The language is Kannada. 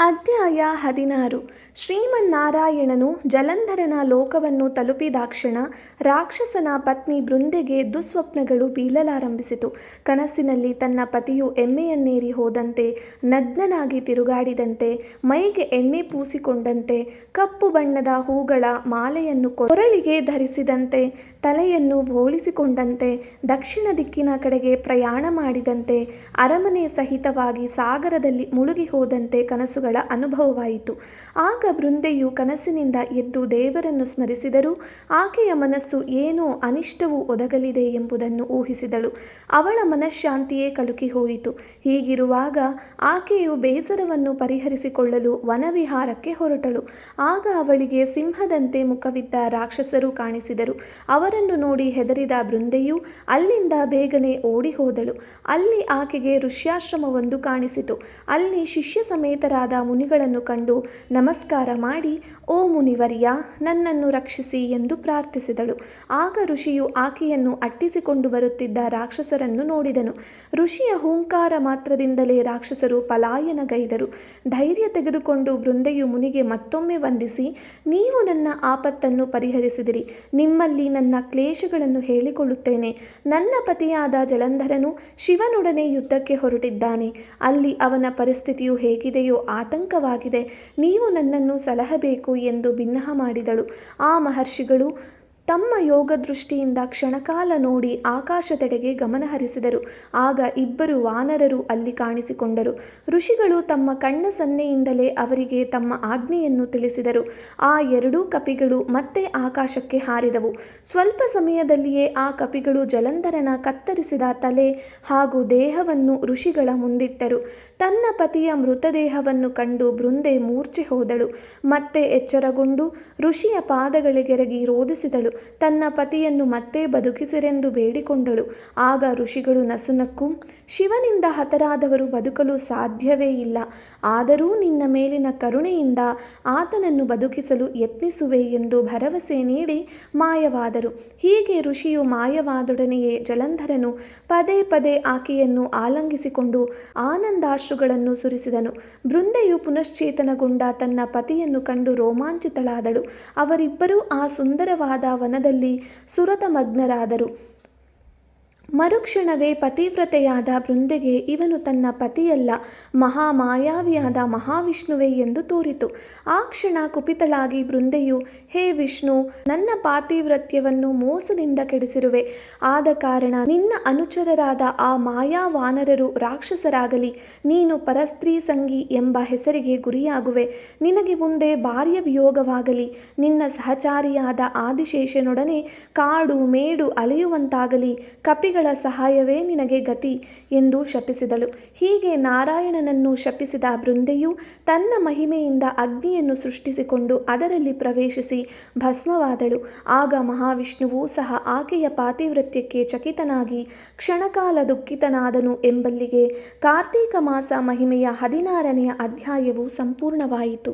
ಅಧ್ಯಾಯ 16. ಶ್ರೀಮನ್ನಾರಾಯಣನು ಜಲಂಧರನ ಲೋಕವನ್ನು ತಲುಪಿದಾಕ್ಷಣ ರಾಕ್ಷಸನ ಪತ್ನಿ ಬೃಂದೆಗೆ ದುಸ್ವಪ್ನಗಳು ಬೀಳಲಾರಂಭಿಸಿತು. ಕನಸಿನಲ್ಲಿ ತನ್ನ ಪತಿಯು ಎಮ್ಮೆಯನ್ನೇರಿ ಹೋದಂತೆ, ನಗ್ನನಾಗಿ ತಿರುಗಾಡಿದಂತೆ, ಮೈಗೆ ಎಣ್ಣೆ ಪೂಸಿಕೊಂಡಂತೆ, ಕಪ್ಪು ಬಣ್ಣದ ಹೂಗಳ ಮಾಲೆಯನ್ನು ಕೊರಳಿಗೆ ಧರಿಸಿದಂತೆ, ತಲೆಯನ್ನು ಬೋಳಿಸಿಕೊಂಡಂತೆ, ದಕ್ಷಿಣ ದಿಕ್ಕಿನ ಕಡೆಗೆ ಪ್ರಯಾಣ ಮಾಡಿದಂತೆ, ಅರಮನೆ ಸಹಿತವಾಗಿ ಸಾಗರದಲ್ಲಿ ಮುಳುಗಿ ಹೋದಂತೆ ಕನಸುಗಳ ಅನುಭವವಾಯಿತು. ಆಗ ಬೃಂದೆಯು ಕನಸಿನಿಂದ ಎದ್ದು ದೇವರನ್ನು ಸ್ಮರಿಸಿದರೂ ಆಕೆಯ ಮನಸ್ಸು ಏನೋ ಅನಿಷ್ಟವು ಒದಗಲಿದೆ ಎಂಬುದನ್ನು ಊಹಿಸಿದಳು. ಅವಳ ಮನಃಶಾಂತಿಯೇ ಕಲುಕಿ ಹೋಯಿತು. ಹೀಗಿರುವಾಗ ಆಕೆಯು ಬೇಸರವನ್ನು ಪರಿಹರಿಸಿಕೊಳ್ಳಲು ವನವಿಹಾರಕ್ಕೆ ಹೊರಟಳು. ಆಗ ಅವಳಿಗೆ ಸಿಂಹದಂತೆ ಮುಖವಿದ್ದ ರಾಕ್ಷಸರು ಕಾಣಿಸಿದರು. ಅವರನ್ನು ನೋಡಿ ಹೆದರಿದ ಬೃಂದೆಯು ಅಲ್ಲಿಂದ ಬೇಗನೆ ಓಡಿ ಹೋದಳು. ಅಲ್ಲಿ ಆಕೆಗೆ ಋಷ್ಯಾಶ್ರಮವೊಂದು ಕಾಣಿಸಿತು. ಅಲ್ಲಿ ಶಿಷ್ಯ ಸಮೇತರಾದ ಮುನಿಗಳನ್ನು ಕಂಡು ನಮಸ್ಕಾರ ಮಾಡಿ, ಓ ಮುನಿವರ್ಯ, ನನ್ನನ್ನು ರಕ್ಷಿಸಿ ಎಂದು ಪ್ರಾರ್ಥಿಸಿದಳು. ಆಗ ಋಷಿಯು ಆಕೆಯನ್ನು ಅಟ್ಟಿಸಿಕೊಂಡು ಬರುತ್ತಿದ್ದ ರಾಕ್ಷಸರನ್ನು ನೋಡಿದನು. ಋಷಿಯ ಹೂಂಕಾರ ಮಾತ್ರದಿಂದಲೇ ರಾಕ್ಷಸರು ಪಲಾಯನಗೈದರು. ಧೈರ್ಯ ತೆಗೆದುಕೊಂಡು ಬೃಂದೆಯು ಮುನಿಗೆ ಮತ್ತೊಮ್ಮೆ ವಂದಿಸಿ, ನೀವು ನನ್ನ ಆಪತ್ತನ್ನು ಪರಿಹರಿಸಿದಿರಿ. ನಿಮ್ಮಲ್ಲಿ ನನ್ನ ಕ್ಲೇಶಗಳನ್ನು ಹೇಳಿಕೊಳ್ಳುತ್ತೇನೆ. ನನ್ನ ಪತಿಯಾದ ಜಲಂಧರನು ಶಿವನೊಡನೆ ಯುದ್ಧಕ್ಕೆ ಹೊರಟಿದ್ದಾನೆ. ಅಲ್ಲಿ ಅವನ ಪರಿಸ್ಥಿತಿಯು ಹೇಗಿದೆಯೋ ಆತಂಕವಾಗಿದೆ. ನೀವು ನನ್ನನ್ನು ಸಲಹಬೇಕು ಎಂದು ಬಿನ್ನಹ ಮಾಡಿದಳು. ಆ ಮಹರ್ಷಿಗಳು ತಮ್ಮ ಯೋಗ ದೃಷ್ಟಿಯಿಂದ ಕ್ಷಣಕಾಲ ನೋಡಿ ಆಕಾಶದೆಡೆಗೆ ಗಮನಹರಿಸಿದರು. ಆಗ ಇಬ್ಬರು ವಾನರರು ಅಲ್ಲಿ ಕಾಣಿಸಿಕೊಂಡರು. ಋಷಿಗಳು ತಮ್ಮ ಕಣ್ಣ ಸನ್ನೆಯಿಂದಲೇ ಅವರಿಗೆ ತಮ್ಮ ಆಜ್ಞೆಯನ್ನು ತಿಳಿಸಿದರು. ಆ ಎರಡೂ ಕಪಿಗಳು ಮತ್ತೆ ಆಕಾಶಕ್ಕೆ ಹಾರಿದವು. ಸ್ವಲ್ಪ ಸಮಯದಲ್ಲಿಯೇ ಆ ಕಪಿಗಳು ಜಲಂಧರನ ಕತ್ತರಿಸಿದ ತಲೆ ಹಾಗೂ ದೇಹವನ್ನು ಋಷಿಗಳ ಮುಂದಿಟ್ಟರು. ತನ್ನ ಪತಿಯ ಮೃತದೇಹವನ್ನು ಕಂಡು ಬೃಂದೆ ಮೂರ್ಛೆ ಹೋದಳು. ಮತ್ತೆ ಎಚ್ಚರಗೊಂಡು ಋಷಿಯ ಪಾದಗಳಿಗೆರಗಿ ರೋದಿಸಿದಳು. ತನ್ನ ಪತಿಯನ್ನು ಮತ್ತೆ ಬದುಕಿಸಿರೆಂದು ಬೇಡಿಕೊಂಡಳು. ಆಗ ಋಷಿಗಳು ನಸುನಕ್ಕು, ಶಿವನಿಂದ ಹತರಾದವರು ಬದುಕಲು ಸಾಧ್ಯವೇ ಇಲ್ಲ. ಆದರೂ ನಿನ್ನ ಮೇಲಿನ ಕರುಣೆಯಿಂದ ಆತನನ್ನು ಬದುಕಿಸಲು ಯತ್ನಿಸುವೆ ಎಂದು ಭರವಸೆ ನೀಡಿ ಮಾಯವಾದರು. ಹೀಗೆ ಋಷಿಯು ಮಾಯವಾದೊಡನೆಯೇ ಜಲಂಧರನು ಪದೇ ಪದೇ ಆಕೆಯನ್ನು ಆಲಂಗಿಸಿಕೊಂಡು ಆನಂದಾಶ್ರುಗಳನ್ನು ಸುರಿಸಿದನು. ಬೃಂದೆಯು ಪುನಶ್ಚೇತನಗೊಂಡ ತನ್ನ ಪತಿಯನ್ನು ಕಂಡು ರೋಮಾಂಚಿತಳಾದಳು. ಅವರಿಬ್ಬರೂ ಆ ಸುಂದರವಾದ ವನದಲ್ಲಿ ಸುರತಮಗ್ನರಾದರು. ಮರುಕ್ಷಣವೇ ಪತಿವ್ರತೆಯಾದ ಬೃಂದೆಗೆ ಇವನು ತನ್ನ ಪತಿಯಲ್ಲ, ಮಹಾಮಾಯಾವಿಯಾದ ಮಹಾವಿಷ್ಣುವೇ ಎಂದು ತೋರಿತು. ಆ ಕ್ಷಣ ಕುಪಿತಳಾಗಿ ಬೃಂದೆಯು, ಹೇ ವಿಷ್ಣು, ನನ್ನ ಪಾತಿವ್ರತ್ಯವನ್ನು ಮೋಸದಿಂದ ಕೆಡಿಸಿರುವೆ. ಆದ ಕಾರಣ ನಿನ್ನ ಅನುಚರರಾದ ಆ ಮಾಯಾವಾನರರು ರಾಕ್ಷಸರಾಗಲಿ, ನೀನು ಪರಸ್ತ್ರೀ ಸಂಗಿ ಎಂಬ ಹೆಸರಿಗೆ ಗುರಿಯಾಗುವೆ. ನಿನಗೆ ಮುಂದೆ ಭಾರ್ಯ ವಿಯೋಗವಾಗಲಿ, ನಿನ್ನ ಸಹಚಾರಿಯಾದ ಆದಿಶೇಷನೊಡನೆ ಕಾಡು ಮೇಡು ಅಲೆಯುವಂತಾಗಲಿ, ಕಪಿಗಳ ಸಹಾಯವೇ ನಿನಗೆ ಗತಿ ಎಂದು ಶಪಿಸಿದಳು. ಹೀಗೆ ನಾರಾಯಣನನ್ನು ಶಪಿಸಿದ ಬೃಂದೆಯು ತನ್ನ ಮಹಿಮೆಯಿಂದ ಅಗ್ನಿಯನ್ನು ಸೃಷ್ಟಿಸಿಕೊಂಡು ಅದರಲ್ಲಿ ಪ್ರವೇಶಿಸಿ ಭಸ್ಮವಾದಳು. ಆಗ ಮಹಾವಿಷ್ಣುವು ಸಹ ಆಕೆಯ ಪಾತಿವ್ರತ್ಯಕ್ಕೆ ಚಕಿತನಾಗಿ ಕ್ಷಣಕಾಲ ದುಃಖಿತನಾದನು ಎಂಬಲ್ಲಿಗೆ ಕಾರ್ತೀಕ ಮಾಸ ಮಹಿಮೆಯ 16ನೆಯ ಅಧ್ಯಾಯವು ಸಂಪೂರ್ಣವಾಯಿತು.